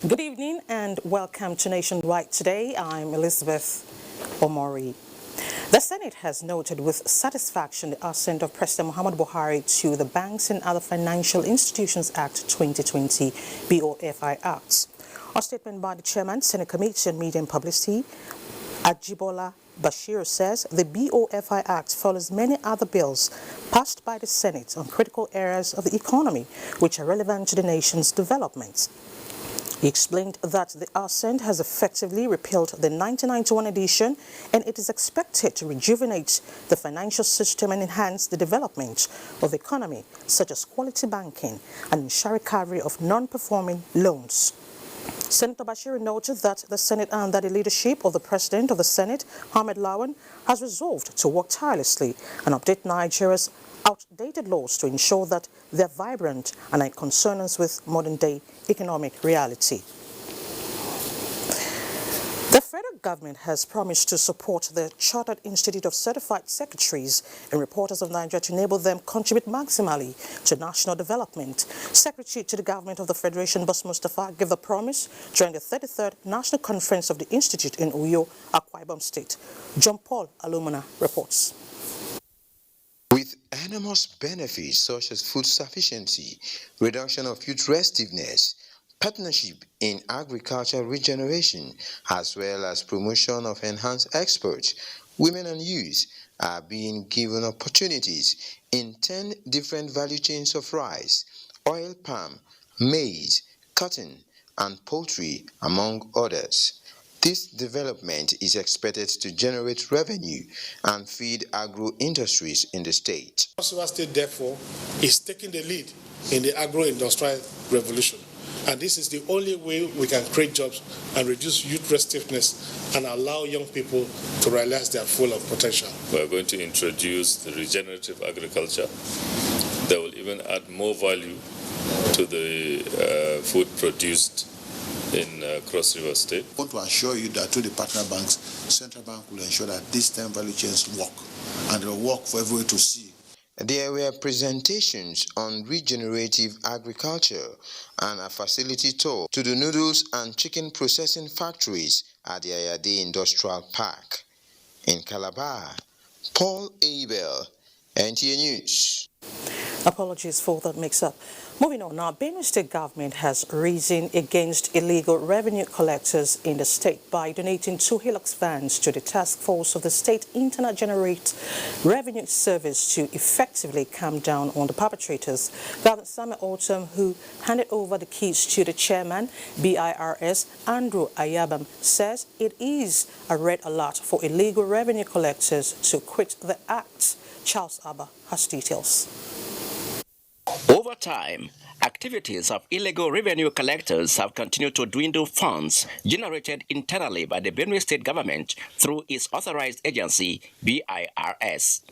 Good evening and welcome to Nationwide Today. I'm Elizabeth Omori. The Senate has noted with satisfaction the assent of President Muhammadu Buhari to the Banks and Other Financial Institutions Act 2020 BOFI Act. A statement by the Chairman, Senate Committee on Media and Publicity, Ajibola Bashir, says the BOFI Act follows many other bills passed by the Senate on critical areas of the economy which are relevant to the nation's development. He explained that the assent has effectively repealed the 1991 edition and it is expected to rejuvenate the financial system and enhance the development of the economy, such as quality banking and ensure recovery of non-performing loans. Senator Bashir noted that the Senate, under the leadership of the President of the Senate, Ahmed Lawan, has resolved to work tirelessly and update Nigeria's outdated laws to ensure that they are vibrant and are in consonance with modern-day economic reality. The federal government has promised to support the Chartered Institute of Certified Secretaries and Reporters of Nigeria to enable them contribute maximally to national development. Secretary to the Government of the Federation, Boss Mustafa, gave the promise during the 33rd National Conference of the Institute in Uyo, Akwa Ibom State. John Paul Alumina reports. With enormous benefits such as food sufficiency, reduction of youth restiveness, partnership in agricultural regeneration, as well as promotion of enhanced exports, women and youth are being given opportunities in 10 different value chains of rice, oil palm, maize, cotton, and poultry, among others. This development is expected to generate revenue and feed agro-industries in the state. Counsel of Our State, therefore, is taking the lead in the agro-industrial revolution. And this is the only way we can create jobs and reduce youth restiveness and allow young people to realize their full potential. We are going to introduce the regenerative agriculture that will even add more value to the food produced in Cross River State. I want to assure you that through the partner banks, Central Bank will ensure that these 10 value chains work, and they'll work for everyone to see. There were presentations on regenerative agriculture and a facility tour to the noodles and chicken processing factories at the Ayade Industrial Park. In Calabar, Paul Abel, NTA News. Apologies for that mix-up. Moving on now, Benue State government has risen against illegal revenue collectors in the state by donating 2 Hilux vans to the task force of the State Internal Generate Revenue Service to effectively calm down on the perpetrators. Governor Samuel Autumn, who handed over the keys to the chairman, BIRS, Andrew Ayabam, says it is a red alert for illegal revenue collectors to quit the act. Charles Abba has details. Over time, activities of illegal revenue collectors have continued to dwindle funds generated internally by the Benue State government through its authorized agency, BIRS.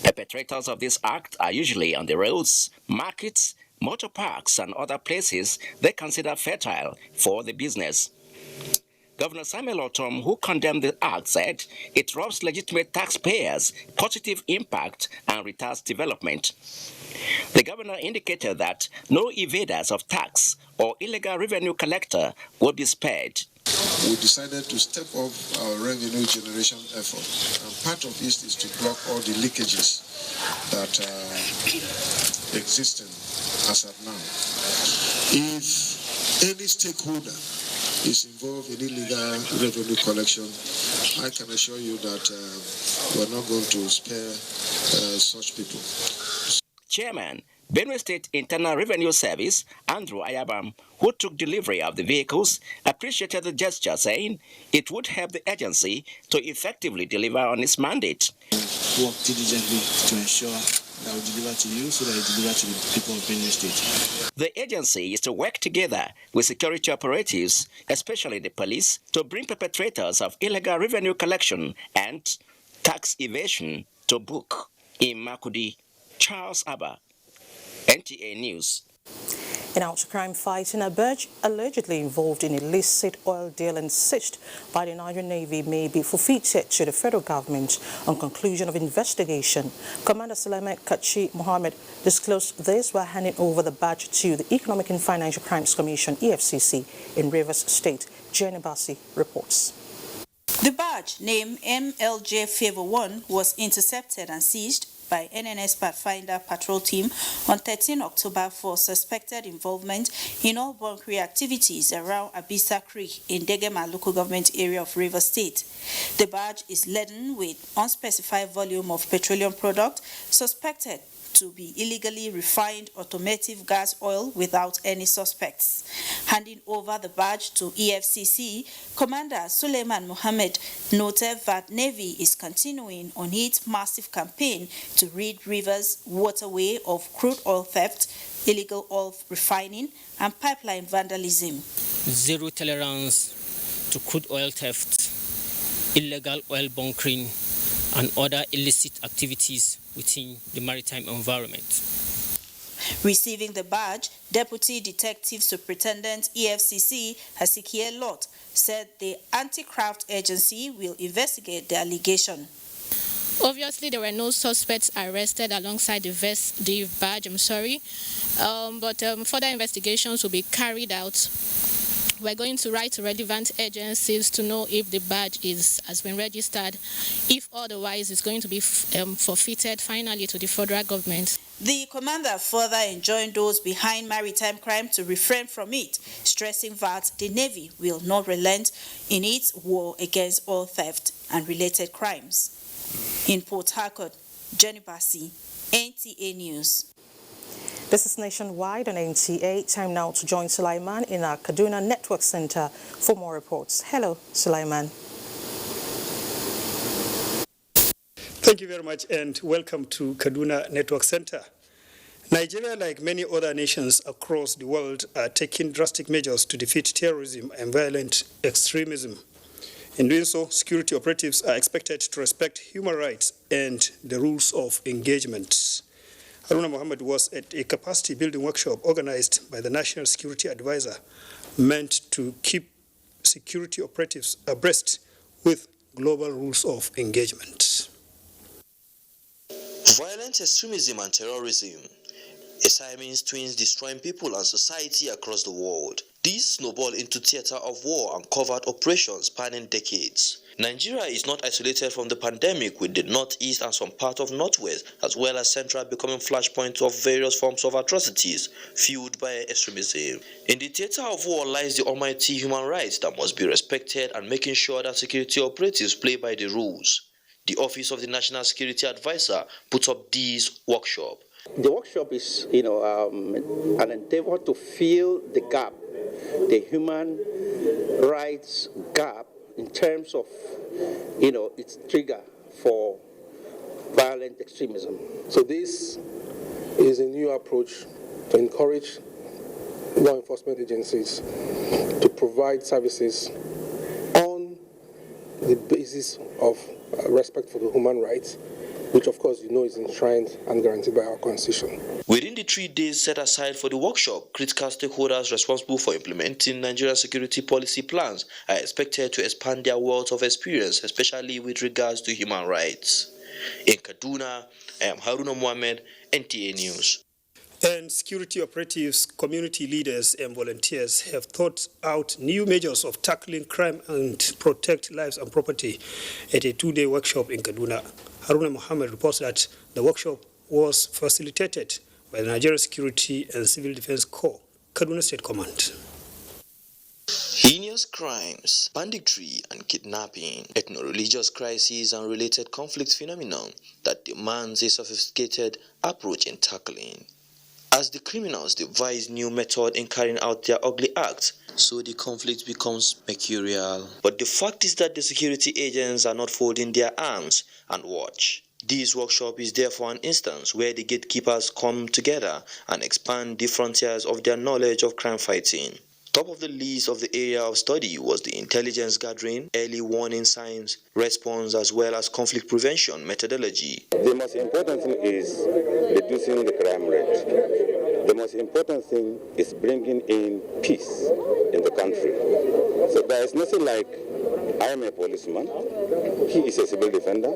Perpetrators of this act are usually on the roads, markets, motor parks, and other places they consider fertile for the business. Governor Samuel Autumn, who condemned the act, said it robs legitimate taxpayers, positive impact, and retards development. The governor indicated that no evaders of tax or illegal revenue collector would be spared. We decided to step up our revenue generation effort, and part of this is to block all the leakages that are existing as of now. If any stakeholder is involved in illegal revenue collection, I can assure you that we're not going to spare such people. Chairman, Benue State Internal Revenue Service, Andrew Ayabam, who took delivery of the vehicles, appreciated the gesture, saying it would help the agency to effectively deliver on its mandate. Work diligently to ensure that we deliver to you so that you deliver to the people of Benue State. The agency is to work together with security operatives, especially the police, to bring perpetrators of illegal revenue collection and tax evasion to book. In Makudi, Charles Abba, NTA News. In out crime fighting, a barge allegedly involved in illicit oil dealing seized by the Nigerian Navy may be forfeited to the federal government on conclusion of investigation. Commander Sulaiman Kachi Mohammed disclosed this while handing over the barge to the Economic and Financial Crimes Commission (EFCC) in Rivers State. Jenny Bassi reports. The barge, named MLJ Favor 1, was intercepted and seized by NNS Pathfinder Patrol Team on 13 October for suspected involvement in oil bunkering activities around Abisa Creek in Degema local government area of Rivers State. The barge is laden with unspecified volume of petroleum product suspected to be illegally refined automotive gas oil without any suspects. Handing over the barge to EFCC, Commander Suleiman Mohammed noted that Navy is continuing on its massive campaign to rid rivers waterway of crude oil theft, illegal oil refining, and pipeline vandalism. Zero tolerance to crude oil theft, illegal oil bunkering, and other illicit activities within the maritime environment. Receiving the badge, Deputy Detective Superintendent EFCC Hasikie Lot said the anti-craft agency will investigate the allegation. Obviously, there were no suspects arrested alongside the badge, but further investigations will be carried out. We're going to write to relevant agencies to know if the badge has been registered. If otherwise, it's going to be forfeited finally to the federal government. The commander further enjoined those behind maritime crime to refrain from it, stressing that the Navy will not relent in its war against oil theft and related crimes. In Port Harcourt, Jenny Bassi, NTA News. This is Nationwide on NTA. Time now to join Sulaiman in our Kaduna Network Center for more reports. Hello, Sulaiman. Thank you very much and welcome to Kaduna Network Center. Nigeria, like many other nations across the world, are taking drastic measures to defeat terrorism and violent extremism. In doing so, security operatives are expected to respect human rights and the rules of engagement. Haruna Mohammed was at a capacity-building workshop organized by the National Security Advisor, meant to keep security operatives abreast with global rules of engagement. Violent extremism and terrorism, a Siamese twins destroying people and society across the world. These snowball into theater of war and covert operations spanning decades. Nigeria is not isolated from the pandemic, with the northeast and some part of northwest, as well as central, becoming flashpoints of various forms of atrocities fueled by extremism. In the theater of war lies the almighty human rights that must be respected and making sure that security operatives play by the rules. The Office of the National Security Advisor put up this workshop. The workshop is, an endeavor to fill the gap, the human rights gap, in terms of, its trigger for violent extremism. So this is a new approach to encourage law enforcement agencies to provide services on the basis of respect for the human rights, which of course is enshrined and guaranteed by our Constitution. Within the 3 days set aside for the workshop, critical stakeholders responsible for implementing Nigerian security policy plans are expected to expand their wealth of experience, especially with regards to human rights. In Kaduna, I am Haruna Mohammed, NTA News. And security operatives, community leaders, and volunteers have thought out new measures of tackling crime and protect lives and property at a 2-day workshop in Kaduna. Haruna Mohammed reports that the workshop was facilitated by the Nigerian Security and Civil Defense Corps, Kaduna State Command. Heinous crimes, banditry and kidnapping, ethno-religious crises and related conflict phenomenon that demands a sophisticated approach in tackling. As the criminals devise new method in carrying out their ugly acts, so the conflict becomes mercurial. But the fact is that the security agents are not folding their arms and watch. This workshop is therefore an instance where the gatekeepers come together and expand the frontiers of their knowledge of crime fighting. Top of the list of the area of study was the intelligence gathering, early warning signs, response, as well as conflict prevention methodology. The most important thing is reducing the crime rate. The most important thing is bringing in peace in the country. So there is nothing like, I am a policeman, he is a civil defender,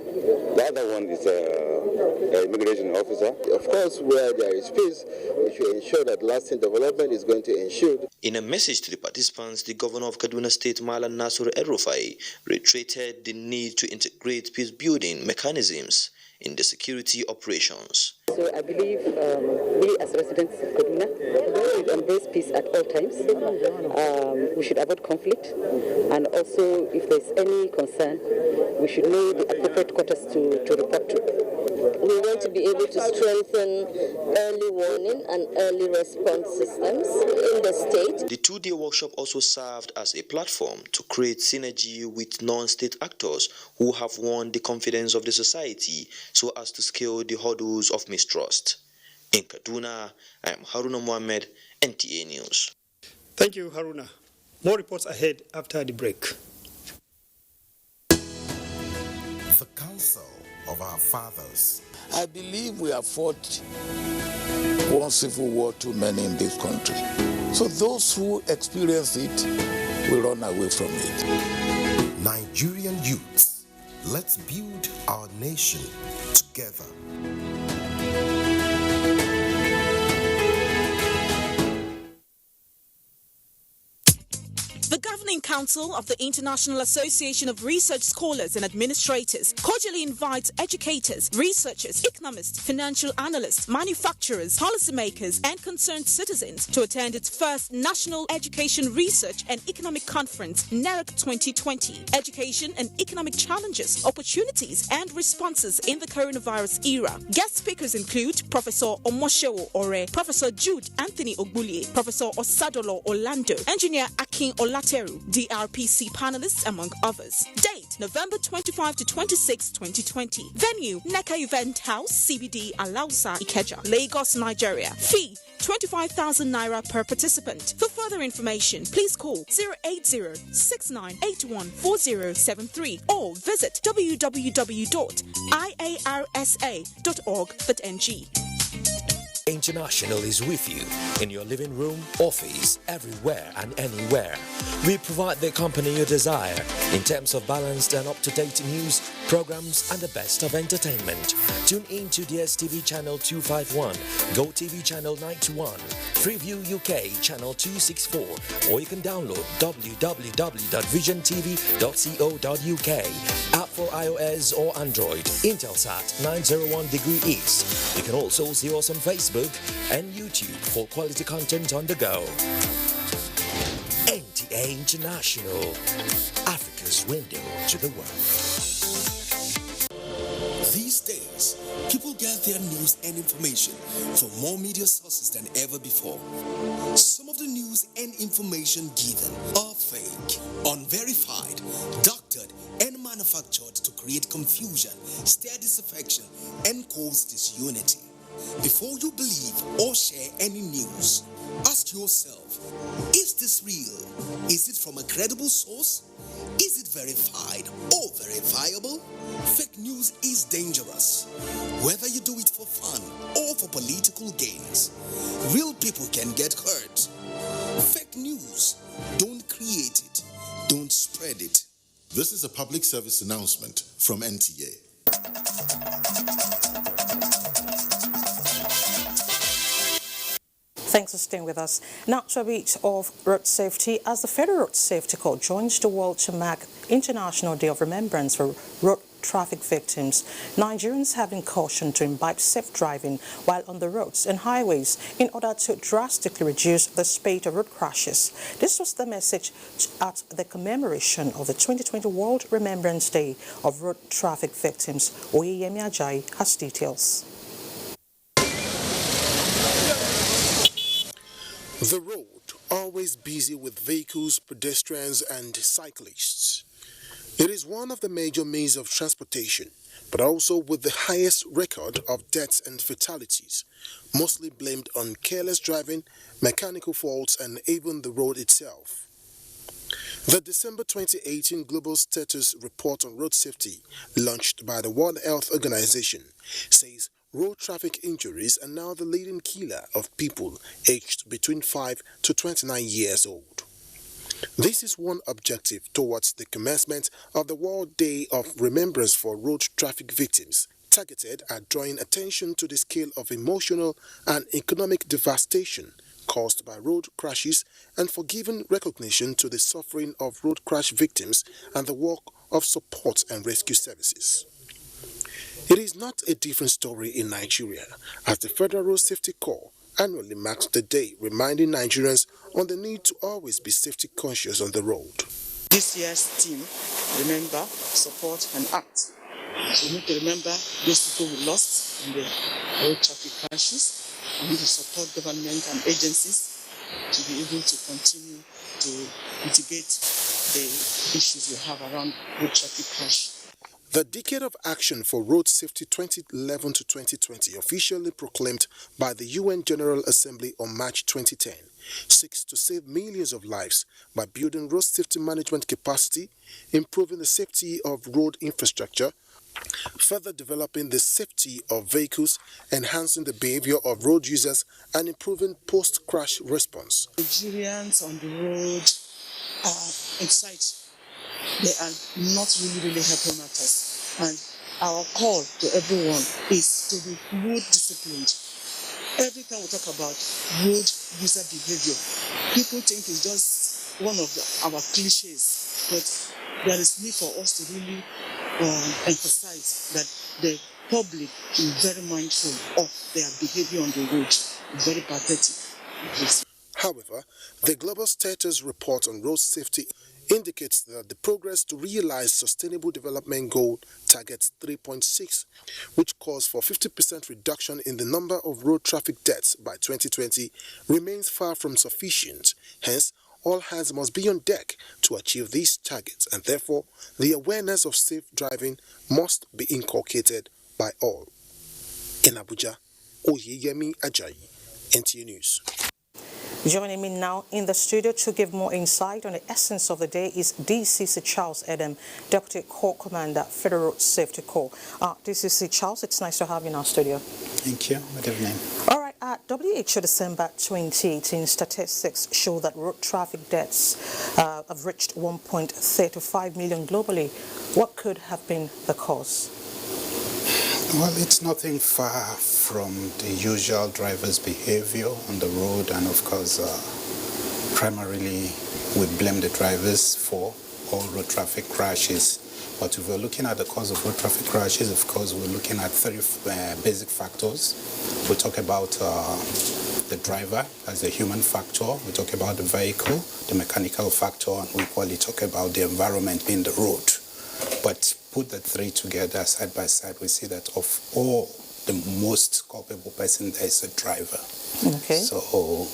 the other one is an immigration officer. Of course, where there is peace, we should ensure that lasting development is going to ensure. In a message to the participants, the governor of Kaduna State, Malam Nasur El-Rufai, reiterated the need to integrate peace-building mechanisms in the security operations. So I believe we as residents of Kaduna should embrace peace at all times. We should avoid conflict, and also if there's any concern, we should know the appropriate quarters to report to. We want to be able to strengthen early warning and early response systems in the state. The two-day workshop also served as a platform to create synergy with non-state actors who have won the confidence of the society so as to scale the hurdles of mistrust. In Kaduna, I am Haruna Mohammed, NTA News. Thank you, Haruna. More reports ahead after the break. The Counsel of Our Fathers. I believe we have fought one civil war too many in this country. So those who experience it will run away from it. Nigerian youths, let's build our nation together. The Governing Council of the International Association of Research Scholars and Administrators cordially invites educators, researchers, economists, financial analysts, manufacturers, policymakers, and concerned citizens to attend its first National Education Research and Economic Conference, NEREC 2020. Education and Economic Challenges, Opportunities, and Responses in the Coronavirus Era. Guest speakers include Professor Omoshewo Ore, Professor Jude Anthony Ogbulie, Professor Osadolo Orlando, Engineer Akin Olateru, DRPC panelists, among others. Date, November 25 to 26, 2020. Venue, NECA Event House, CBD, Alausa, Ikeja, Lagos, Nigeria. Fee, 25,000 naira per participant. For further information, please call 080-6981-4073 or visit www.iarsa.org.ng. International is with you in your living room, office, everywhere and anywhere. We provide the company you desire in terms of balanced and up-to-date news, programs, and the best of entertainment. Tune in to DSTV channel 251, GoTV channel 91, Freeview UK channel 264, or you can download www.visiontv.co.uk. App for iOS or Android, Intelsat 901 degree east. You can also see us on Facebook and YouTube for quality content on the go. NTA International, Africa's window to the world. These days, people get their news and information from more media sources than ever before. Some of the news and information given are fake, unverified, doctored, and manufactured to create confusion, stir disaffection, and cause disunity. Before you believe or share any news, ask yourself, is this real? Is it from a credible source? Is it verified or verifiable? Fake news is dangerous, whether you do it for fun or for political gains. Real people can get hurt. Fake news, don't create it, don't spread it. This is a public service announcement from NTA. Thanks for staying with us. Now to a bit of road safety. As the Federal Road Safety Corps joins the world to mark International Day of Remembrance for Road Traffic Victims, Nigerians have been cautioned to imbibe safe driving while on the roads and highways in order to drastically reduce the spate of road crashes. This was the message at the commemoration of the 2020 World Remembrance Day of Road Traffic Victims. Oyeyemi Ajayi has details. The road, always busy with vehicles, pedestrians and cyclists. It is one of the major means of transportation, but also with the highest record of deaths and fatalities, mostly blamed on careless driving, mechanical faults and even the road itself. The December 2018 Global Status Report on Road Safety, launched by the World Health Organization, says road traffic injuries are now the leading killer of people aged between 5 to 29 years old. This is one objective towards the commencement of the World Day of Remembrance for Road Traffic Victims, targeted at drawing attention to the scale of emotional and economic devastation caused by road crashes and for giving recognition to the suffering of road crash victims and the work of support and rescue services. It is not a different story in Nigeria, as the Federal Road Safety Corps annually marks the day, reminding Nigerians on the need to always be safety conscious on the road. This year's theme, remember, support and act. We need to remember those people we lost in the road traffic crashes. We need to support government and agencies to be able to continue to mitigate the issues we have around road traffic crash. The Decade of Action for Road Safety 2011 to 2020, officially proclaimed by the UN General Assembly on March 2010, seeks to save millions of lives by building road safety management capacity, improving the safety of road infrastructure, further developing the safety of vehicles, enhancing the behavior of road users, and improving post-crash response. Nigerians on the road are in sight. They are not really helping matters. And our call to everyone is to be road disciplined. Every time we talk about road user behavior, people think it's just one of our cliches, but there is need for us to really emphasize that the public is very mindful of their behavior on the road. It's very pathetic. However, the Global Status Report on Road Safety indicates that the progress to realize Sustainable Development Goal targets 3.6, which calls for 50% reduction in the number of road traffic deaths by 2020, remains far from sufficient. Hence, all hands must be on deck to achieve these targets, and therefore, the awareness of safe driving must be inculcated by all. In Abuja, Oyeyemi Ajayi, NTA News. Joining me now in the studio to give more insight on the essence of the day is DCC Charles Adam, Deputy Corps Commander, Federal Road Safety Corps. DCC Charles, it's nice to have you in our studio. Thank you. Good evening. All right. WHO December 2018 statistics show that road traffic deaths have reached 1.35 million globally. What could have been the cause? Well, it's nothing far from the usual driver's behavior on the road, and of course, primarily we blame the drivers for all road traffic crashes. But if we're looking at the cause of road traffic crashes, of course, we're looking at 3 basic factors. We talk about the driver as a human factor. We talk about the vehicle, the mechanical factor, and we equally talk about the environment being the road. But put the 3 together side by side, we see that of all, the most culpable person there is a driver. Okay. So,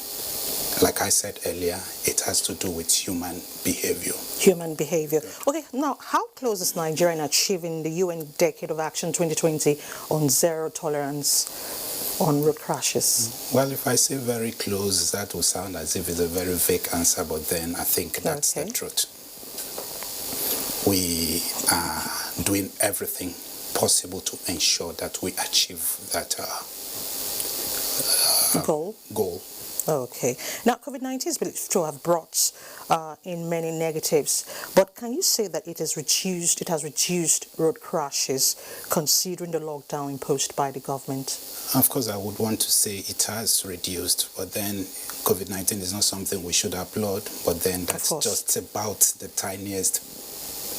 like I said earlier, it has to do with human behavior. Human behavior. Okay, now, how close is Nigeria in achieving the UN Decade of Action 2020 on zero tolerance on road crashes? Well, if I say very close, that will sound as if it's a very vague answer, but then I think that's the truth. We are doing everything possible to ensure that we achieve that goal. Okay. Now, COVID-19 is believed to have brought in many negatives, but can you say that it has reduced road crashes considering the lockdown imposed by the government? Of course, I would want to say it has reduced, but then COVID-19 is not something we should applaud, but then that's just about the tiniest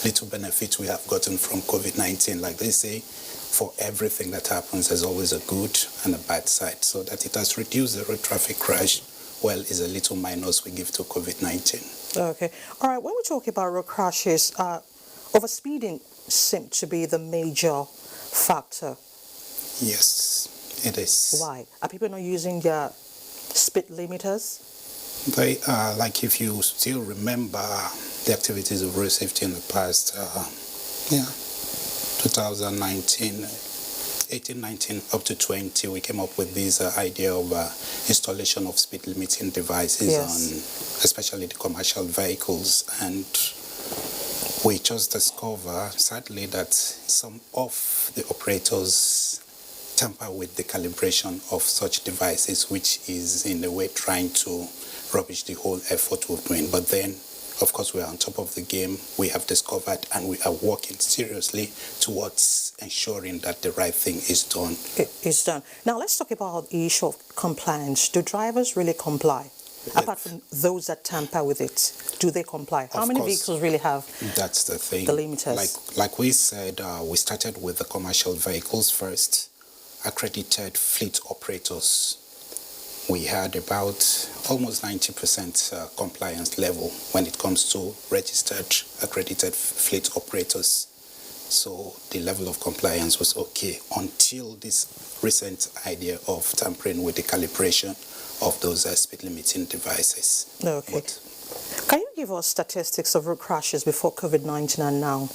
little benefit we have gotten from COVID-19. Like they say, for everything that happens, there's always a good and a bad side. So that it has reduced the road traffic crash, well, is a little minus we give to COVID-19. Okay. All right, when we talk about road crashes, overspeeding seemed to be the major factor. Yes, it is. Why? Are people not using their speed limiters? They are, like if you still remember the activities of road safety in the past, 2019, 18, 19, up to 20, we came up with this idea of installation of speed limiting devices on especially the commercial vehicles. And we just discovered, sadly, that some of the operators tamper with the calibration of such devices, which is in a way trying to rubbish the whole effort we're doing. But then, of course, we are on top of the game. We have discovered and we are working seriously towards ensuring that the right thing is done. It's done. Now, let's talk about the issue of compliance. Do drivers really comply? Apart from those that tamper with it, do they comply? How many vehicles really have that's the thing. The limiters? Like we said, we started with the commercial vehicles first, accredited fleet operators. We had about almost 90% compliance level when it comes to registered, accredited fleet operators. So the level of compliance was okay until this recent idea of tampering with the calibration of those speed limiting devices. Okay. Can you give us statistics of road crashes before COVID-19 and now?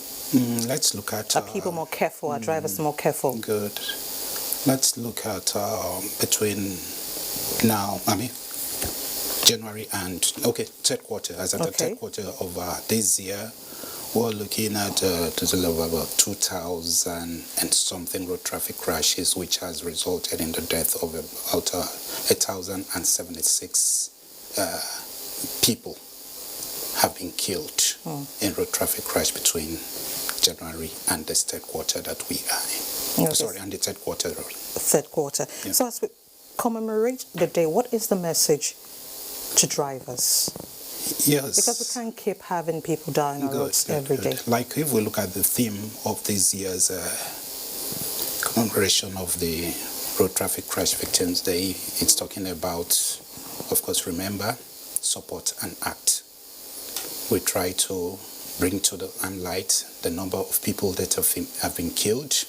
Let's look at... Are people more careful? Are drivers more careful? Good. Let's look at between now, January and, third quarter. As at the third quarter of this year, we're looking at the level of about 2,000 and something road traffic crashes, which has resulted in the death of about 1,076 people have been killed in road traffic crash between January and this third quarter that we are in. Sorry, and the third quarter. Third quarter. Yeah. So as we commemorate the day, what is the message to drivers? Yes. Because we can't keep having people dying on roads every day. Like if we look at the theme of this year's commemoration of the Road Traffic Crash Victims Day, it's talking about, of course, remember, support and act. We try to bring to the limelight the number of people that have been killed,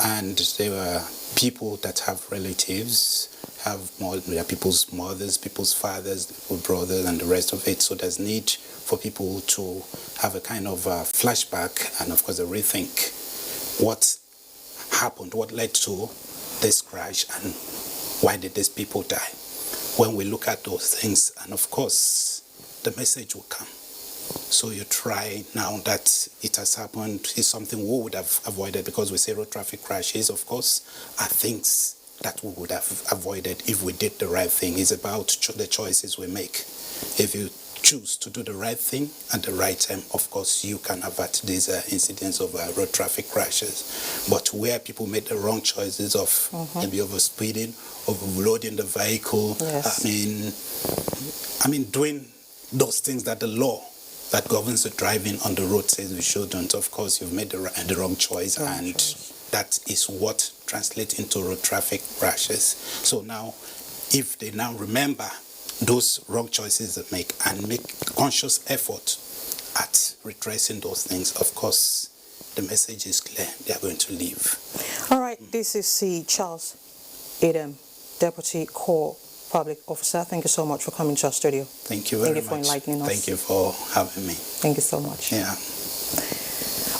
and there are people that have relatives, there are people's mothers, people's fathers, people's brothers, and the rest of it. So there's need for people to have a kind of flashback and, of course, a rethink what happened, what led to this crash, and why did these people die. When we look at those things, and of course, the message will come. So you try now that it has happened, is something we would have avoided, because we say road traffic crashes, of course, are things that we would have avoided if we did the right thing. It's about the choices we make. If you choose to do the right thing at the right time, of course, you can avert these incidents of road traffic crashes. But where people made the wrong choices of maybe overspeeding, overloading the vehicle, I mean, doing those things that the law that governs the driving on the road says we shouldn't, of course, you've made the wrong choice, that is what translates into road traffic crashes. So now, if they now remember those wrong choices they make and make conscious effort at redressing those things, of course, the message is clear. They are going to leave. All right, this is C. Charles Adam, Deputy Corps Public Officer. Thank you so much for coming to our studio. Thank you very much. Thank you for enlightening us. Thank you for having me. Thank you so much. Yeah.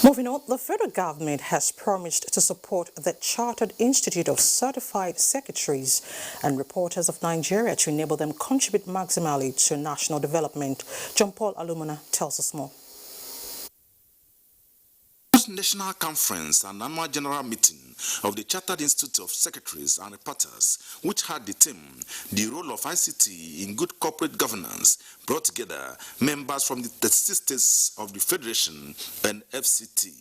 Moving on, the federal government has promised to support the Chartered Institute of Certified Secretaries and Reporters of Nigeria to enable them contribute maximally to national development. John Paul Alumina tells us more. National Conference and Annual General Meeting of the Chartered Institute of Secretaries and Reporters, which had the theme, The Role of ICT in Good Corporate Governance, brought together members from the 36 states of the Federation and FCT.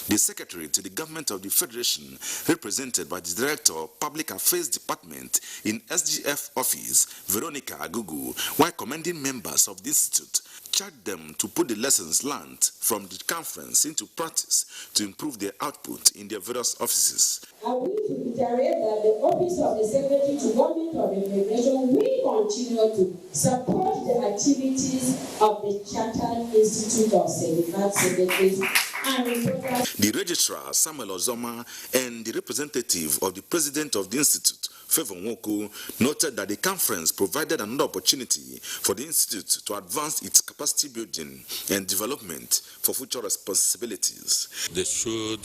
The Secretary to the Government of the Federation, represented by the Director of Public Affairs Department in SGF Office, Veronica Agugu, while commending members of the Institute, charged them to put the lessons learned from the conference into practice to improve their output in their various offices. I wish to reiterate that the Office of the Secretary to Government of the Federation will continue to support the activities of the Chartered Institute of Certified Secretaries and Reporters. The Registrar, Samuel Ozoma, and the representative of the President of the Institute, Favor Nwoko, noted that the conference provided another opportunity for the Institute to advance its capacity building and development for future responsibilities. They should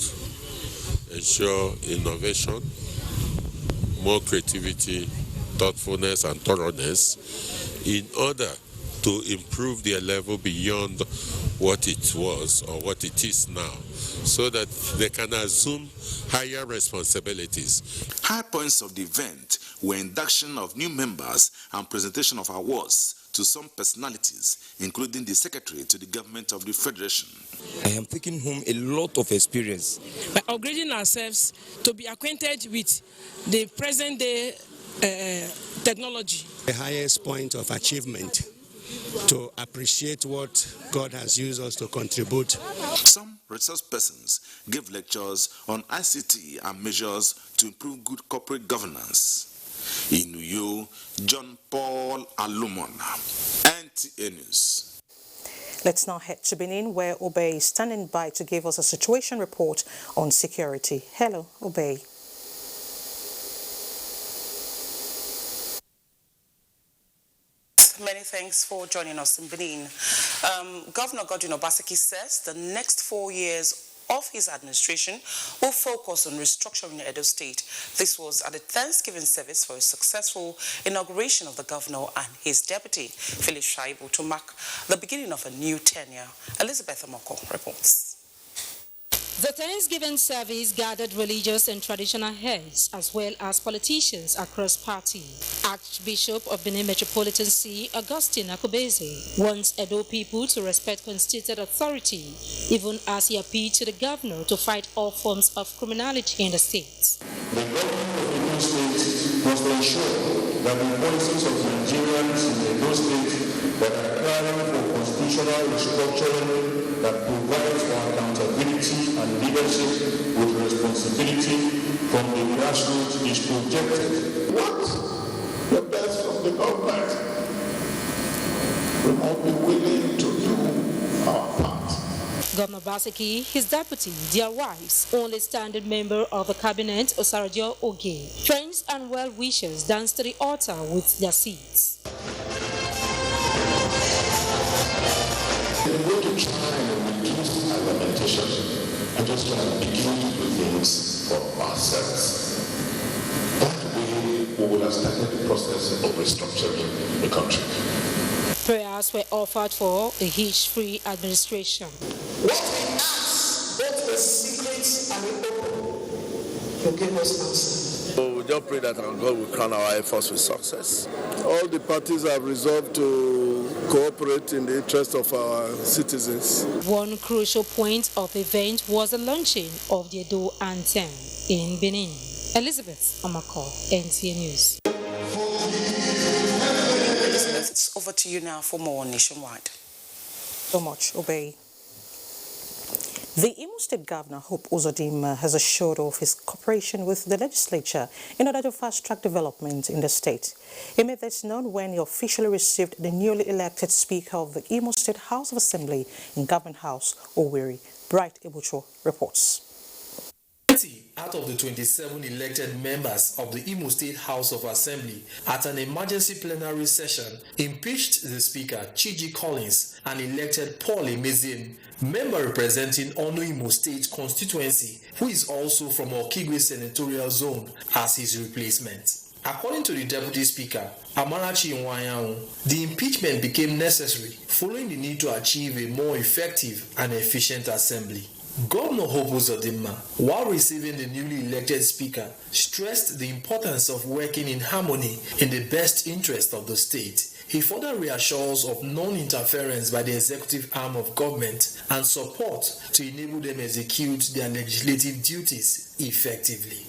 ensure innovation, more creativity, thoughtfulness, and thoroughness in order to improve their level beyond what it was or what it is now, so that they can assume higher responsibilities. High points of the event were induction of new members and presentation of awards to some personalities, including the Secretary to the Government of the Federation. I am taking home a lot of experience. By upgrading ourselves to be acquainted with the present day technology. The highest point of achievement, to appreciate what God has used us to contribute. Some resource persons gave lectures on ICT and measures to improve good corporate governance. In Uyo, John Paul Alumona, NTA News. Let's now head to Benin, where Obey is standing by to give us a situation report on security. Hello, Obey. Many thanks for joining us in Benin. Governor Godwin Obaseki says the next 4 years of his administration will focus on restructuring Edo State. This was at the Thanksgiving service for a successful inauguration of the governor and his deputy, Philip Shaibu, to mark the beginning of a new tenure. Elizabeth Amoko reports. The Thanksgiving service gathered religious and traditional heads as well as politicians across parties. Archbishop of Benin Metropolitan See, Augustine Akubeze, wants Edo people to respect constituted authority, even as he appealed to the governor to fight all forms of criminality in the state. The government of Edo State must ensure that the policies of Nigerians in Edo State that are crying for constitutional restructuring that provides for accountability and leadership with responsibility from the grassroots is projected. What the best of the government, we must be willing to do our part. Governor Baseki, his deputy, their wives, only standing member of the cabinet, Osarajo Oge, friends and well-wishers danced to the altar with their seats. We're going to try and reduce our lamentation and just try and begin to do things for ourselves. That way, we will have started the process of restructuring the country. Prayers were offered for a hitch-free administration. What we ask, both the secret and the open, you give us answers. So we just pray that our God will crown our efforts with success. All the parties have resolved to cooperate in the interest of our citizens. One crucial point of the event was the launching of the Edo Anthem in Benin. Elizabeth Amako, NTA News. Elizabeth, it's over to you now for more nationwide. So much, Obey. The Imo State Governor, Hope Uzodimma, has assured of his cooperation with the legislature in order to fast-track development in the state. He made this known when he officially received the newly elected Speaker of the Imo State House of Assembly in Government House, Owerri. Bright Ebucho reports. 20 out of the 27 elected members of the Imo State House of Assembly at an emergency plenary session impeached the Speaker, Chiji Collins, and elected Paul Emeziem, member representing Ono Imo State constituency, who is also from Okigwe senatorial zone, as his replacement. According to the Deputy Speaker, Amarachi Nwayahu, the impeachment became necessary following the need to achieve a more effective and efficient assembly. Governor Hope Uzodimma, while receiving the newly elected Speaker, stressed the importance of working in harmony in the best interest of the state. He further reassures of non-interference by the executive arm of government and support to enable them execute their legislative duties effectively.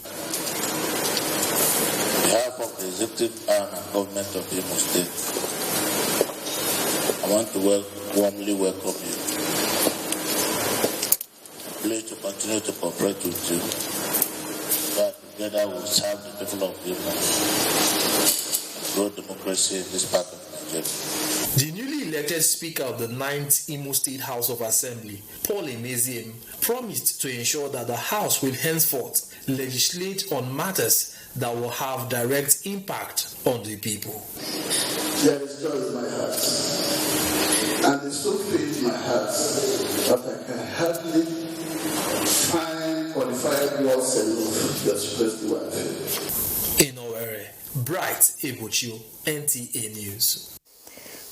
On behalf of the executive arm and government of Imo State, I want to warmly welcome you. I'm pleased to continue to cooperate with you, so that together we'll serve the people of Imo and grow democracy in this part of Nigeria. The newly elected Speaker of the 9th Imo State House of Assembly, Paul Emeziem, promised to ensure that the House will henceforth legislate on matters that will have direct impact on the people. There is joy in my heart, and it's so pains my heart that I can hardly find qualified words enough to express the word. In Owerri, Bright Ebucho, NTA News.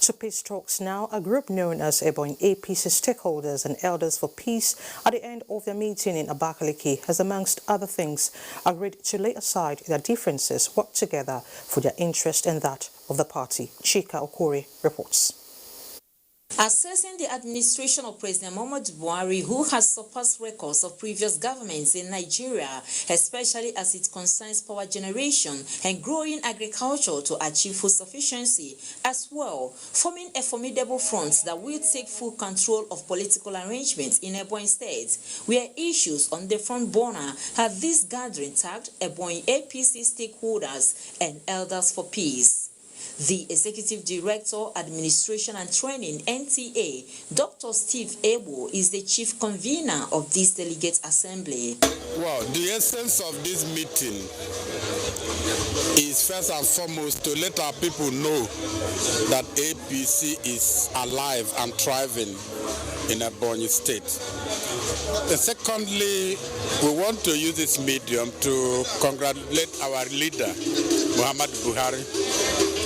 To peace talks now, a group known as Ebonyi APC stakeholders and elders for peace at the end of their meeting in Abakaliki has, amongst other things, agreed to lay aside their differences, work together for their interest and that of the party. Chika Okori reports. Assessing the administration of President Muhammadu Buhari, who has surpassed records of previous governments in Nigeria, especially as it concerns power generation and growing agriculture to achieve food sufficiency, as well, forming a formidable front that will take full control of political arrangements in Ebonyi State, where issues on the front burner at this gathering tagged Ebonyi APC stakeholders and elders for peace. The Executive Director, Administration and Training, NTA, Dr. Steve Ebo, is the chief convener of this delegate assembly. Well, the essence of this meeting is first and foremost to let our people know that APC is alive and thriving in Ebonyi State. And secondly, we want to use this medium to congratulate our leader, Muhammadu Buhari.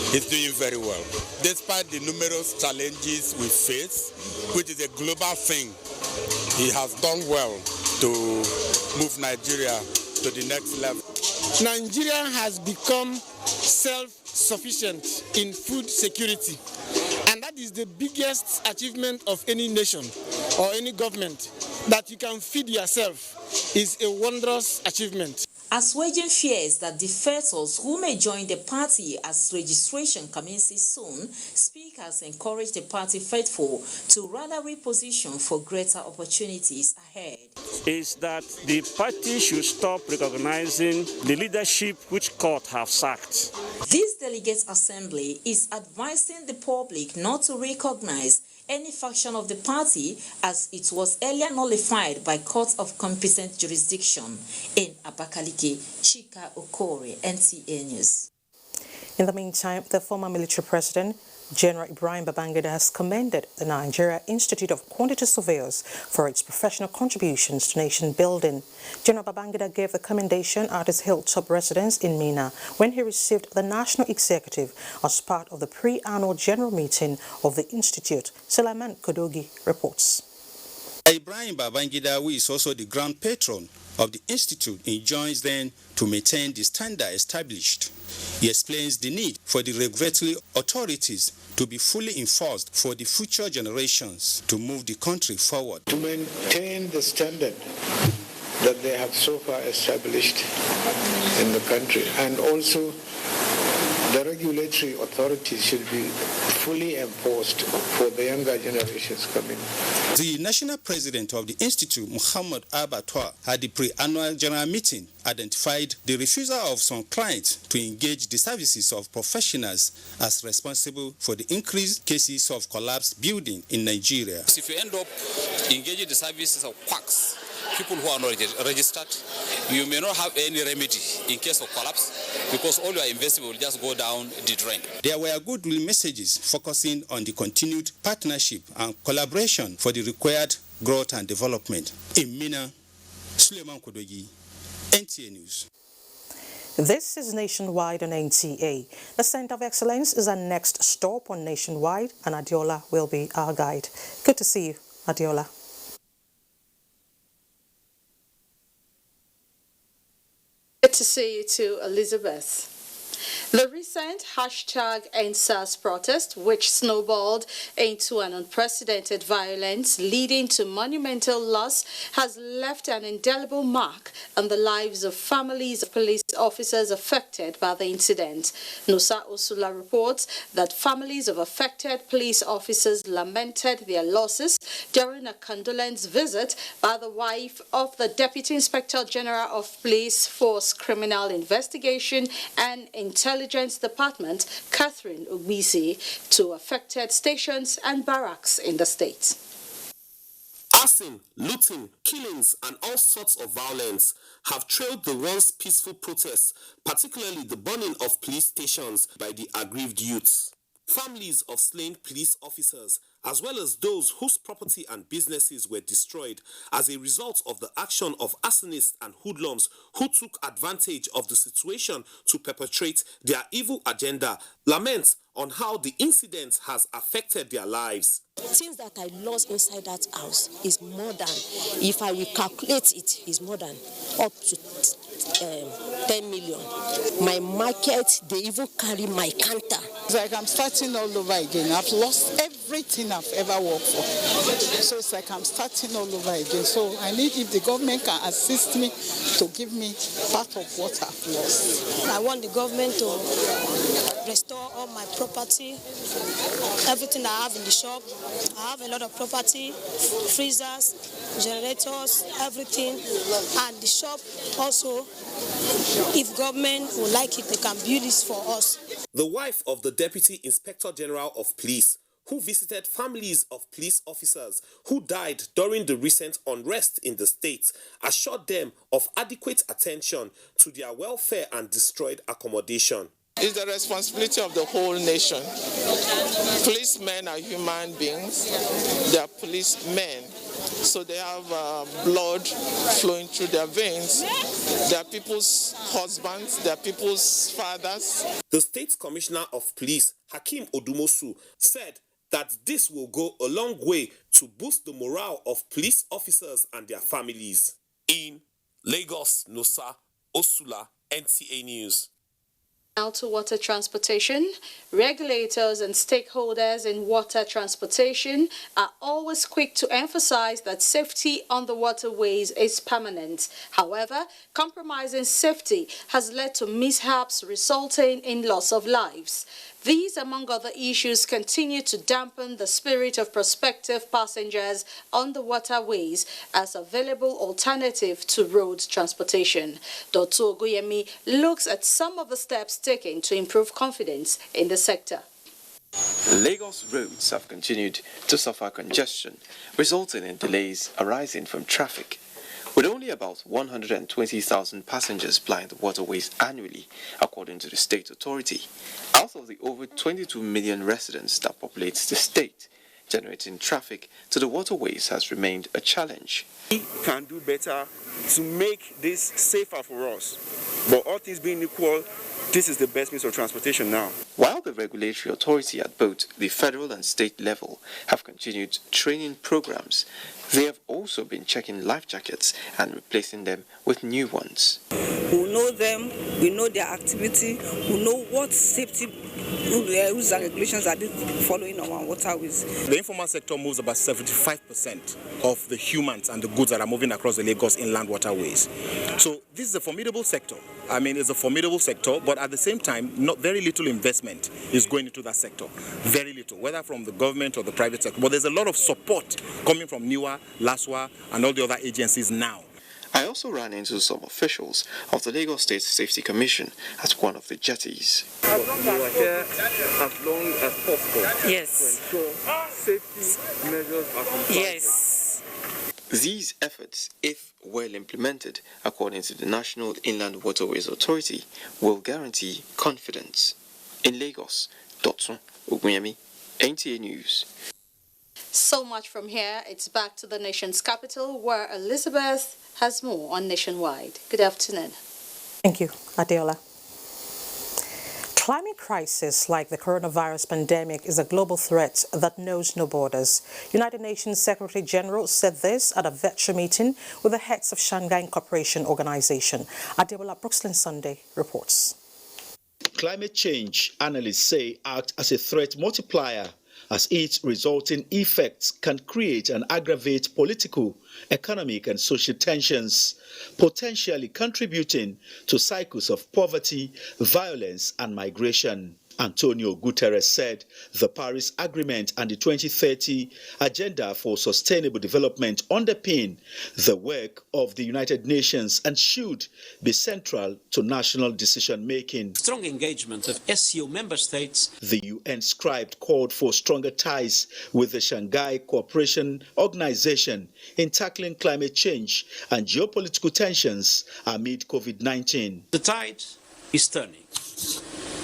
He's doing very well. Despite the numerous challenges we face, which is a global thing, he has done well to move Nigeria to the next level. Nigeria has become self-sufficient in food security, and that is the biggest achievement of any nation or any government. That you can feed yourself is a wondrous achievement. Assuaging fears that defectors who may join the party as registration commences soon, speakers encourage the party faithful to rather reposition for greater opportunities ahead. Is that the party should stop recognizing the leadership which court have sacked. This delegates assembly is advising the public not to recognize any faction of the party as it was earlier nullified by courts of competent jurisdiction. In Abakaliki, Chika Okori, NTA News. In the meantime, the former military president, General Ibrahim Babangida, has commended the Nigeria Institute of Quantity Surveyors for its professional contributions to nation building. General Babangida gave the commendation at his hilltop residence in Mina when he received the national executive as part of the pre-annual general meeting of the institute. Sulaiman Kodogi reports. Ibrahim Babangida, who is also the grand patron of the institute, enjoins them to maintain the standard established. He explains the need for the regulatory authorities to be fully enforced for the future generations to move the country forward. To maintain the standard that they have so far established in the country, and also the regulatory authorities should be fully enforced for the younger generations coming. The national president of the institute, Muhammad Abatwa, at the pre-annual general meeting identified the refusal of some clients to engage the services of professionals as responsible for the increased cases of collapsed building in Nigeria. If you end up engaging the services of quacks, people who are not registered, you may not have any remedy in case of collapse because all your investment will just go down the drain. There were goodwill messages focusing on the continued partnership and collaboration for the required growth and development. In Mina, Sulaiman Kodogi, NTA News. This is Nationwide on NTA. The Center of Excellence is our next stop on Nationwide, and Adiola will be our guide. Good to see you, Adiola. Good to see you too, Elizabeth. The recent #EndSARS protest, which snowballed into an unprecedented violence leading to monumental loss, has left an indelible mark on the lives of families of police officers affected by the incident. Nusa Osula reports that families of affected police officers lamented their losses during a condolence visit by the wife of the Deputy Inspector General of Police Force Criminal Investigation and Intelligence Department, Catherine Ugbisi, to affected stations and barracks in the state. Arson, looting, killings, and all sorts of violence have trailed the once peaceful protests, particularly the burning of police stations by the aggrieved youths. Families of slain police officers as well as those whose property and businesses were destroyed as a result of the action of arsonists and hoodlums who took advantage of the situation to perpetrate their evil agenda, laments on how the incident has affected their lives. Things that I lost inside that house is more than, if I will calculate it, is more than up to 10 million. My market, they even carry my counter. It's like I'm starting all over again. I've lost everything I've ever worked for. So it's like I'm starting all over again. So I need, if the government can assist me to give me part of what I've lost. I want the government to restore all my property, everything I have in the shop. I have a lot of property, freezers, generators, everything. And the shop also, if government would like it, they can build this for us. The wife of the Deputy Inspector General of Police, who visited families of police officers who died during the recent unrest in the state, assured them of adequate attention to their welfare and destroyed accommodation. It's the responsibility of the whole nation. Policemen are human beings. They are policemen. So they have blood flowing through their veins. They are people's husbands. They are people's fathers. The State Commissioner of Police, Hakeem Odumosu, said that this will go a long way to boost the morale of police officers and their families. In Lagos, Nosa Osula, NTA News. Now to water transportation. Regulators and stakeholders in water transportation are always quick to emphasize that safety on the waterways is permanent. However, compromising safety has led to mishaps resulting in loss of lives. These, among other issues, continue to dampen the spirit of prospective passengers on the waterways as available alternative to road transportation. Dr. Oguyemi looks at some of the steps taken to improve confidence in the sector. Lagos roads have continued to suffer congestion, resulting in delays arising from traffic. With only about 120,000 passengers plying the waterways annually, according to the state authority, out of the over 22 million residents that populate the state, generating traffic to the waterways has remained a challenge. We can do better to make this safer for us, but all things being equal, this is the best means of transportation now. While the regulatory authority at both the federal and state level have continued training programs, they have also been checking life jackets and replacing them with new ones. We know them, we know their activity, we know what safety rules and regulations are they following on our waterways. The informal sector moves about 75% of the humans and the goods that are moving across the Lagos inland waterways. So this is a formidable sector. I mean, it's a formidable sector, but at the same time, not very little investment is going into that sector. Very little, whether from the government or the private sector. But there's a lot of support coming from NIWA, LASWA, and all the other agencies now. I also ran into some officials of the Lagos State Safety Commission at one of the jetties. You are here as long as possible. Yes. To ensure safety measures are complied. Yes. These efforts, if well implemented, according to the National Inland Waterways Authority, will guarantee confidence. In Lagos, Dr. Oguyemi, NTA News. So much from here. It's back to the nation's capital, where Elizabeth has more on Nationwide. Good afternoon. Thank you, Adeola. Climate crisis like the coronavirus pandemic is a global threat that knows no borders. United Nations Secretary General said this at a virtual meeting with the heads of Shanghai Cooperation Organization. Adeola Brooksland Sunday reports. Climate change, analysts say, acts as a threat multiplier, as its resulting effects can create and aggravate political, economic and social tensions, potentially contributing to cycles of poverty, violence and migration. Antonio Guterres said the Paris Agreement and the 2030 Agenda for Sustainable Development underpin the work of the United Nations and should be central to national decision-making. Strong engagement of SCO member states. The UN scribe called for stronger ties with the Shanghai Cooperation Organization in tackling climate change and geopolitical tensions amid COVID-19. The tide is turning.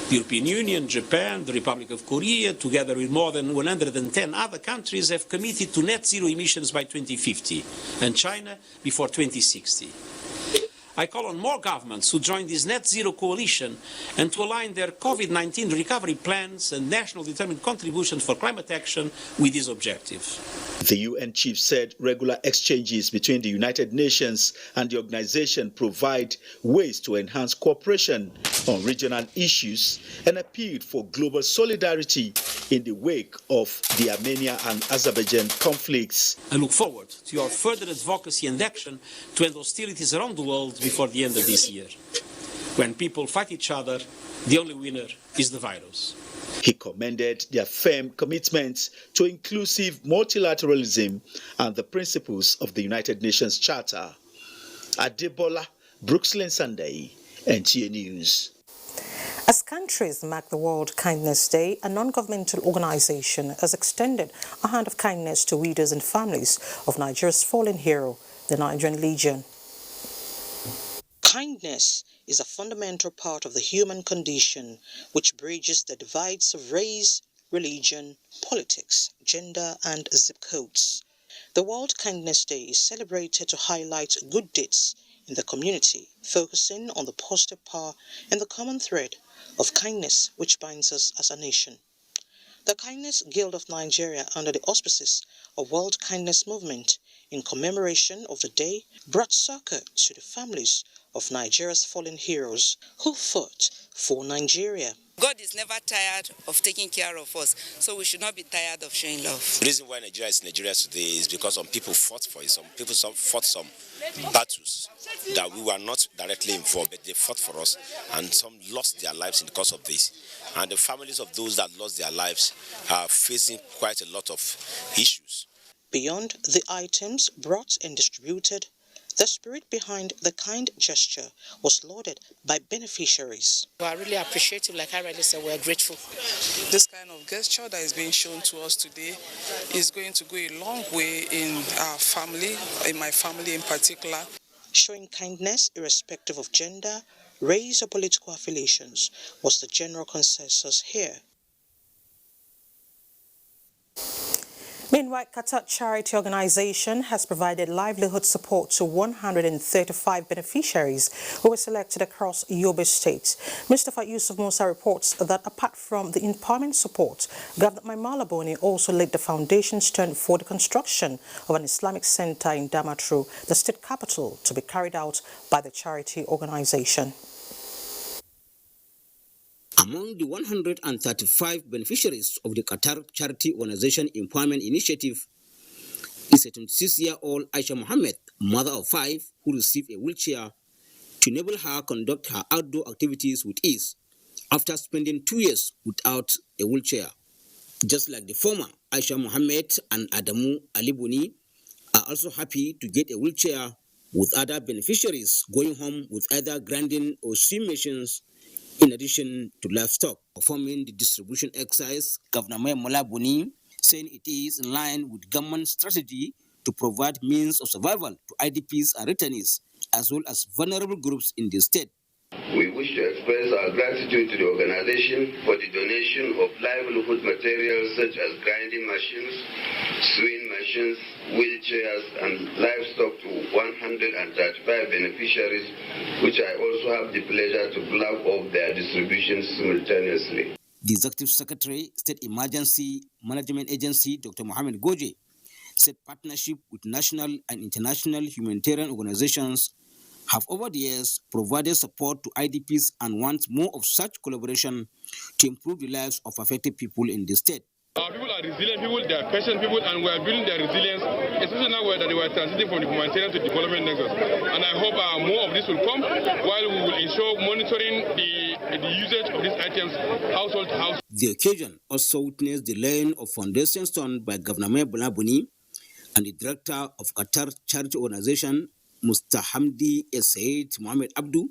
The European Union, Japan, the Republic of Korea, together with more than 110 other countries, have committed to net zero emissions by 2050, and China before 2060. I call on more governments to join this net zero coalition and to align their COVID-19 recovery plans and national determined contributions for climate action with this objective. The UN chief said regular exchanges between the United Nations and the organization provide ways to enhance cooperation on regional issues and appealed for global solidarity in the wake of the Armenia and Azerbaijan conflicts. I look forward to your further advocacy and action to end hostilities around the world before the end of this year. When people fight each other, the only winner is the virus. He commended their firm commitment to inclusive multilateralism and the principles of the United Nations Charter. Adebola, Brooksland Sunday, NTA News. As countries mark the World Kindness Day, a non-governmental organization has extended a hand of kindness to widows and families of Nigeria's fallen hero, the Nigerian Legion. Kindness is a fundamental part of the human condition which bridges the divides of race, religion, politics, gender, and zip codes. The World Kindness Day is celebrated to highlight good deeds in the community, focusing on the positive power and the common thread of kindness which binds us as a nation. The Kindness Guild of Nigeria, under the auspices of World Kindness Movement, in commemoration of the day, brought succor to the families of Nigeria's fallen heroes who fought for Nigeria. God is never tired of taking care of us, so we should not be tired of showing love. The reason why Nigeria is Nigeria today is because some people fought for it. Some people fought some battles that we were not directly involved, but they fought for us, and some lost their lives in the course of this. And the families of those that lost their lives are facing quite a lot of issues. Beyond the items brought and distributed, the spirit behind the kind gesture was lauded by beneficiaries. We are really appreciative, like I already said, we are grateful. This kind of gesture that is being shown to us today is going to go a long way in our family, in my family in particular. Showing kindness irrespective of gender, race or political affiliations was the general consensus here. Meanwhile, Qatar Charity Organization has provided livelihood support to 135 beneficiaries who were selected across Yobe State. Mustafa Yusuf Musa reports that apart from the empowerment support, Governor Maimala Boni also laid the foundation stone for the construction of an Islamic center in Damaturu, the state capital, to be carried out by the charity organization. Among the 135 beneficiaries of the Qatar Charity Organization Empowerment Initiative is a 26-year-old Aisha Mohammed, mother of 5, who received a wheelchair to enable her conduct her outdoor activities with ease after spending 2 years without a wheelchair. Just like the former, Aisha Mohammed and Adamu Alibuni are also happy to get a wheelchair, with other beneficiaries going home with either grinding or swim machines in addition to livestock. Performing the distribution exercise, Governor Maimala Boni saying it is in line with government strategy to provide means of survival to IDPs and returnees, as well as vulnerable groups in the state. We wish to express our gratitude to the organization for the donation of livelihood materials such as grinding machines, sewing machines, wheelchairs, and livestock to 135 beneficiaries, which I also have the pleasure to plug off their distributions simultaneously. The Executive Secretary, State Emergency Management Agency, Dr. Mohamed Goje, said partnership with national and international humanitarian organizations have over the years provided support to IDPs and wants more of such collaboration to improve the lives of affected people in the state. Our people are resilient people, they are patient people, and we are building their resilience, especially now that they were transiting from the humanitarian to development nexus. And I hope more of this will come while we will ensure monitoring the usage of these items household to house. The occasion also witnessed the laying of foundation stone by Governor Maimala Boni and the director of Qatar Charity Organization, Mustahamdi Said Mohamed Abdu,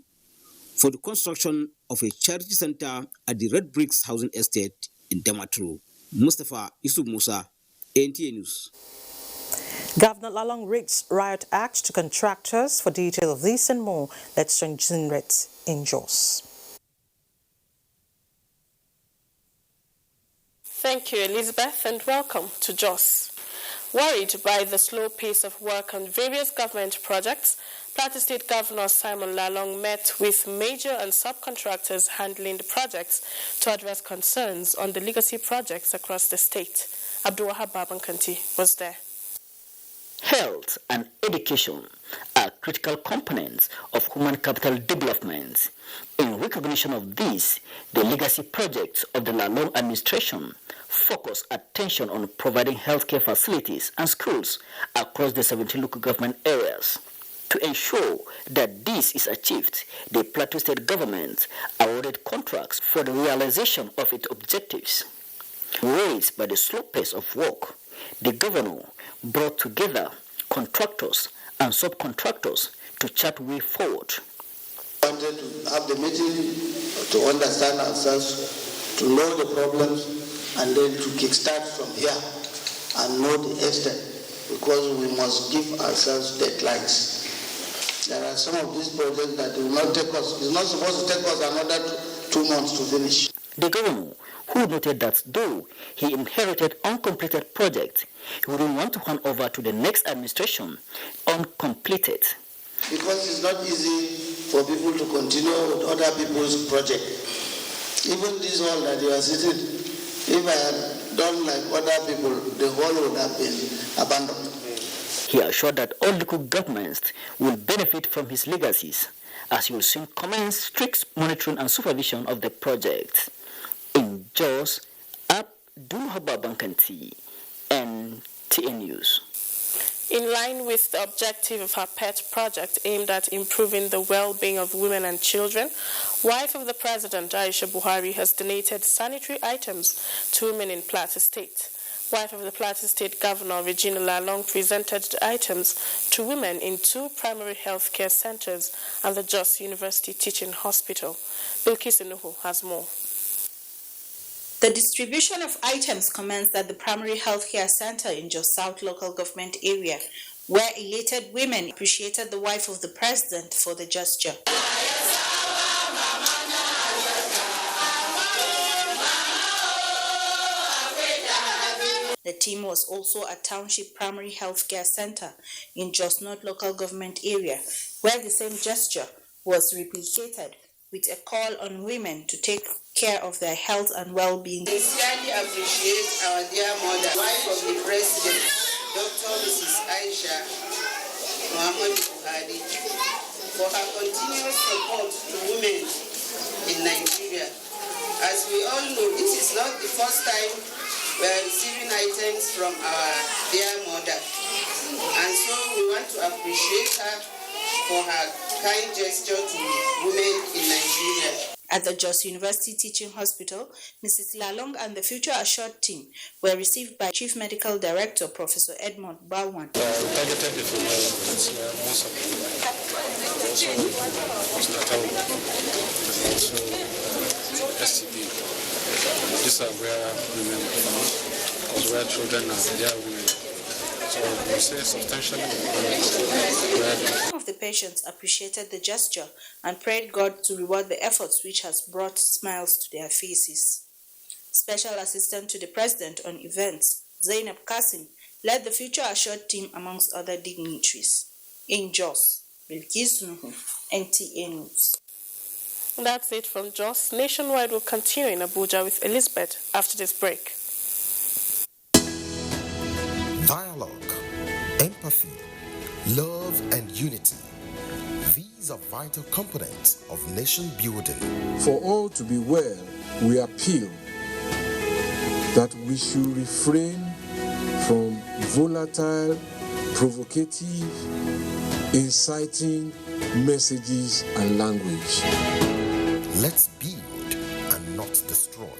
for the construction of a charity center at the Red Bricks Housing Estate in Damaturu. Mustafa Yusuf Musa, NTA News. Governor Lalong rigs riot act to contractors. For detail of this and more, let's join Zinret in Jos. Thank you, Elizabeth, and welcome to Jos. Worried by the slow pace of work on various government projects, Plateau State Governor Simon Lalong met with major and subcontractors handling the projects to address concerns on the legacy projects across the state. Abdulwahab Babankanti was there. Health and education are critical components of human capital development. In recognition of this, the legacy projects of the Lalong administration focus attention on providing healthcare facilities and schools across the 17 local government areas. To ensure that this is achieved, the Plateau State government awarded contracts for the realization of its objectives. Raised by the slow pace of work, the governor brought together contractors and subcontractors to chart way forward. We wanted to have the meeting to understand ourselves, to know the problems, and then to kickstart from here and know the extent, because we must give ourselves deadlines. There are some of these projects that will not take us, it's not supposed to take us another 2 months to finish. The governor, who noted that though he inherited uncompleted projects, he wouldn't want to hand over to the next administration uncompleted. Because it's not easy for people to continue with other people's projects. Even this hall that you are sitting, if I had done like other people, the hall would have been abandoned. He assured that all local governments will benefit from his legacies, as he will soon commence strict monitoring and supervision of the project. In Jos, Abdulwahab Babankanti, NTA News. In line with the objective of her pet project aimed at improving the well-being of women and children, wife of the President, Aisha Buhari, has donated sanitary items to women in Plateau State. Wife of the Plateau State Governor, Regina Lalong, presented the items to women in 2 primary health care centers and the Jos University Teaching Hospital. Bilkis Inuhu has more. The distribution of items commenced at the Primary Healthcare Center in Jos South Local Government Area, where elated women appreciated the wife of the President for the gesture. The team was also at Township Primary Healthcare Center in Jos North Local Government Area, where the same gesture was replicated with a call on women to take care of their health and well-being. We sincerely appreciate our dear mother, wife of the President, Dr. Mrs. Aisha Buhari, for her continuous support to women in Nigeria. As we all know, this is not the first time we are receiving items from our dear mother. And so we want to appreciate her for her kind gesture to women in Nigeria. At the Jos University Teaching Hospital, Mrs. Lalong and the Future Assured team were received by Chief Medical Director Professor Edmond Bawan. Targeted most of also STD. These are where women are found, because where children are, they are women. So we say substantially. Some of the patients appreciated the gesture and prayed God to reward the efforts which has brought smiles to their faces. Special Assistant to the President on Events, Zainab Kasim, led the Future Assured team amongst other dignitaries. In Jos, Bilkis Nuhu, NTA News. That's it from Jos. Nationwide will continue in Abuja with Elizabeth after this break. Dialogue, empathy, love, and unity. These are vital components of nation building. For all to be well, we appeal that we should refrain from volatile, provocative, inciting messages and language. Let's build and not destroy.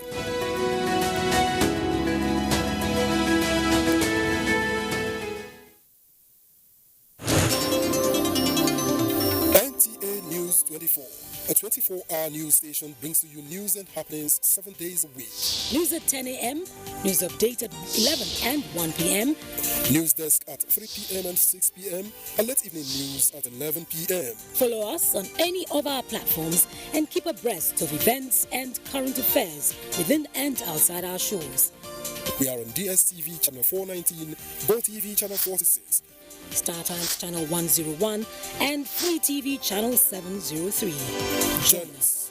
NTA News 24. A 24-hour news station brings to you news and happenings 7 days a week. News at 10 a.m., news update at 11 and 1 p.m. News desk at 3 p.m. and 6 p.m. and late evening news at 11 p.m. Follow us on any of our platforms and keep abreast of events and current affairs within and outside our shores. We are on DSTV channel 419, GoTV channel 46, Star Times channel 101, and Free TV channel 703. Join us.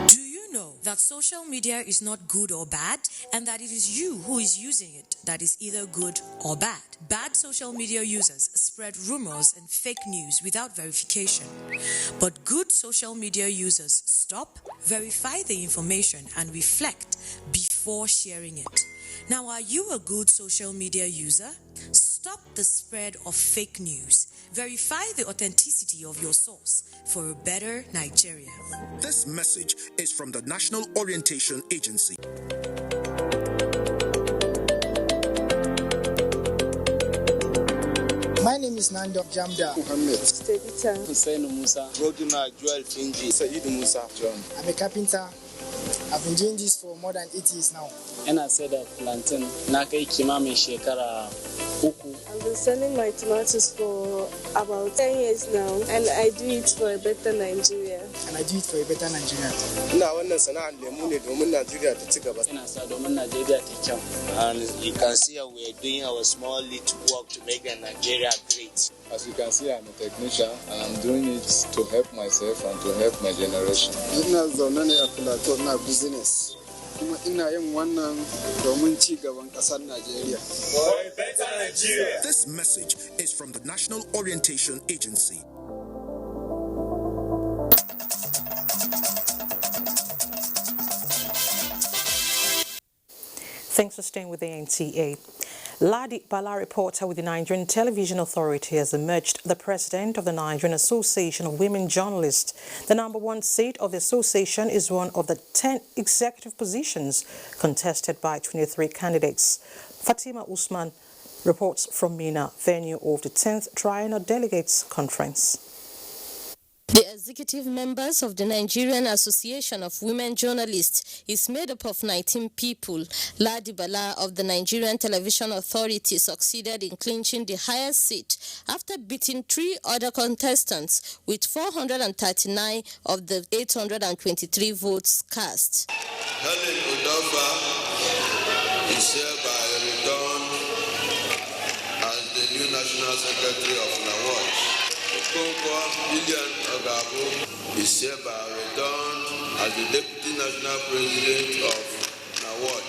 Do you know that social media is not good or bad, and that it is you who is using it that is either good or bad? Bad social media users spread rumors and fake news without verification. But good social media users stop, verify the information, and reflect before sharing it. Now, are you a good social media user? Stop the spread of fake news. Verify the authenticity of your source for a better Nigeria. This message is from the National Orientation Agency. My name is Nando Jamda Muhammad. Stevita Hussein Musa. Roduna Joel Finji. Said Musa John. I'm a carpenter. I've been doing this for more than 8 years now. And I said that plantain. Nakai Kimami Shekara Uku. I've been selling my tomatoes for about 10 years now, and I do it for a better Nigeria. And I do it for a better Nigeria. And you can see we are doing our small little work to make Nigeria great. As you can see, I'm a technician, and I'm doing it to help myself and to help my generation. Business. This message is from the National Orientation Agency. Thanks for staying with the NTA. Ladi Bala, reporter with the Nigerian Television Authority, has emerged the president of the Nigerian Association of Women Journalists. The #1 seat of the association is one of the 10 executive positions contested by 23 candidates. Fatima Usman reports from Mina, venue of the 10th Triennial Delegates Conference. The executive members of the Nigerian Association of Women Journalists is made up of 19 people. Ladi Bala of the Nigerian Television Authority succeeded in clinching the highest seat after beating 3 other contestants with 439 of the 823 votes cast. Helen Odofa is hereby returned as the new National Secretary of NAWAJ. Okonkwo William Ogabo is hereby returned as the Deputy National President of NAWAJ.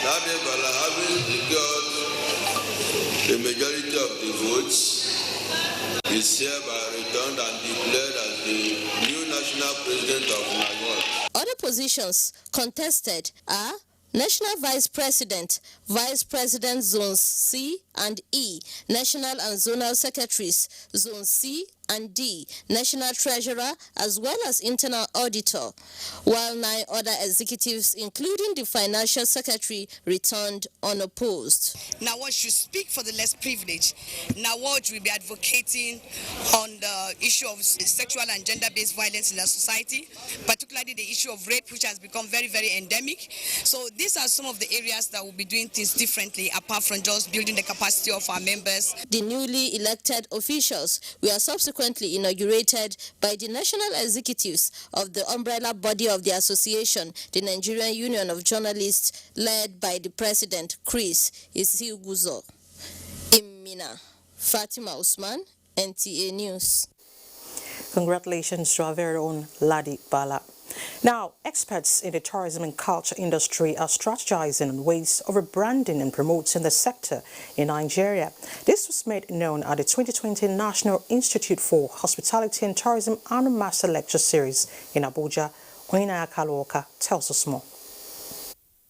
Ladi Bala, having secured the majority of the votes, is hereby returned and declared as the new National President of NAWAJ. Other positions contested are National Vice President, Vice President Zones C and E, National and Zonal Secretaries, Zone C and D, National Treasurer, as well as Internal Auditor, while 9 other executives, including the Financial Secretary, returned unopposed. NAWAJ should speak for the less privileged. NAWAJ will be advocating on the issue of sexual and gender-based violence in our society, particularly the issue of rape, which has become very, very endemic. So these are some of the areas that will be doing things differently, apart from just building the capacity of our members. The newly elected officials were subsequently inaugurated by the national executives of the umbrella body of the association, the Nigerian Union of Journalists, led by the president, Chris Isiguzo. In Mina, Fatima Usman, NTA News. Congratulations to our very own Ladi Bala. Now, experts in the tourism and culture industry are strategizing on ways of rebranding and promoting the sector in Nigeria. This was made known at the 2020 National Institute for Hospitality and Tourism Annual Master Lecture Series in Abuja. Oinaya Kaluoka tells us more.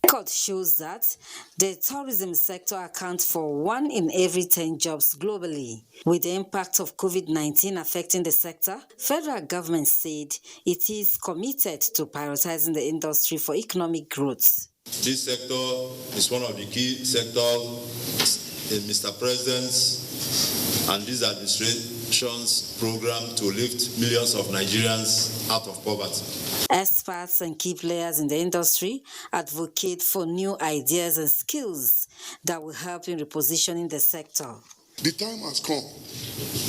Record shows that the tourism sector accounts for 1 in every 10 jobs globally. With the impact of COVID-19 affecting the sector, federal government said it is committed to prioritizing the industry for economic growth. This sector is one of the key sectors in Mr. President's and this administration's program to lift millions of Nigerians out of poverty. Experts and key players in the industry advocate for new ideas and skills that will help in repositioning the sector. The time has come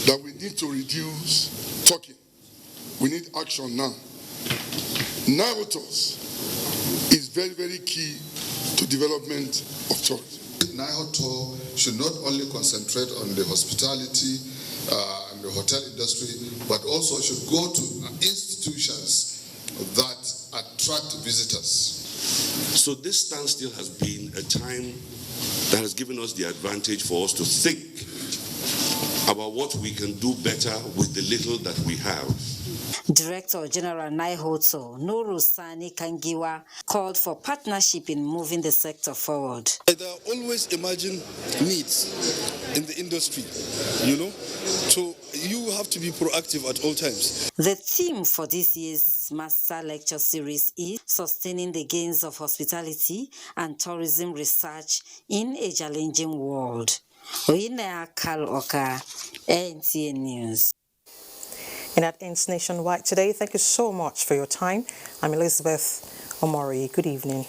that we need to reduce talking. We need action now. Navigators is very, very key Development Authority. NIHOTO should not only concentrate on the hospitality and the hotel industry, but also should go to institutions that attract visitors. So this standstill has been a time that has given us the advantage for us to think about what we can do better with the little that we have. Director General NIHOTO, Nuru Sani Kangiwa, called for partnership in moving the sector forward. There are always emerging needs in the industry, so you have to be proactive at all times. The theme for this year's Master Lecture Series is Sustaining the Gains of Hospitality and Tourism Research in a Challenging World. Oyinaya Kal Oka, NTA News. And that ends Nationwide today. Thank you so much for your time. I'm Elizabeth Omori. Good evening.